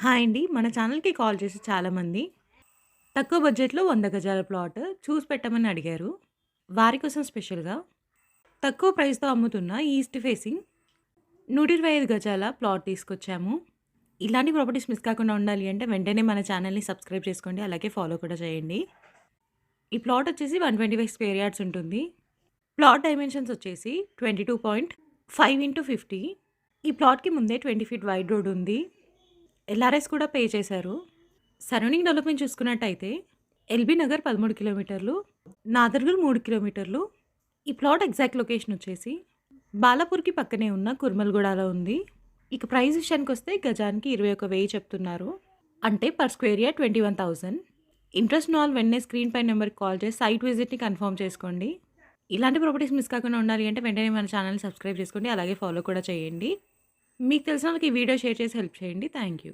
Hi అండి. మన ఛానల్‌కి కాల్ చేసి చాలామంది తక్కువ బడ్జెట్‌లో 100 గజాల ప్లాట్ చూసి పెట్టమని అడిగారు. వారి కోసం స్పెషల్‌గా తక్కువ ప్రైస్‌తో అమ్ముతున్న ఈస్ట్ ఫేసింగ్ 125 గజాల ప్లాట్ తీసుకొచ్చాము. ఇలాంటి ప్రాపర్టీస్ మిస్ కాకుండా ఉండాలి అంటే వెంటనే మన ఛానల్‌ని సబ్స్క్రైబ్ చేసుకోండి. అలాగే ఫాలో కూడా చేయండి. ఈ ప్లాట్ వచ్చేసి 125 స్క్వేర్ యార్డ్స్ ఉంటుంది. ప్లాట్ డైమెన్షన్స్ వచ్చేసి 22.5 x 50. ఈ ప్లాట్‌కి ముందే 20 ఫీట్ వైడ్ రోడ్ ఉంది. ఎల్ఆర్ఎస్ కూడా పే చేశారు. సరౌండింగ్ డెవలప్‌మెంట్ చూసుకున్నట్టయితే ఎల్బీ నగర్ 13 కిలోమీటర్లు, నాదర్గల్ 3 కిలోమీటర్లు. ఈ ప్లాట్ ఎగ్జాక్ట్ లొకేషన్ వచ్చేసి బాలాపూర్‌కి పక్కనే ఉన్న కుర్మల్‌గూడలో ఉంది. ఇక ప్రైస్ విషయానికొస్తే గజానికి 21,000 చెప్తున్నారు. అంటే పర్ స్క్వేర్ యార్డ్ 21,000. ఇంట్రెస్ట్ ఉన్న వాళ్ళు వెంటనే స్క్రీన్ పై నెంబర్‌కి కాల్ చేసి సైట్ విజిట్‌ని కన్ఫర్మ్ చేసుకోండి. ఇలాంటి ప్రాపర్టీస్ మిస్ కాకుండా ఉండాలి అంటే వెంటనే మన ఛానల్‌ని సబ్స్క్రైబ్ చేసుకోండి. అలాగే ఫాలో కూడా చేయండి. మీకు తెలిసిన వాళ్ళకి ఈ వీడియో షేర్ చేసి హెల్ప్ చేయండి. Thank you.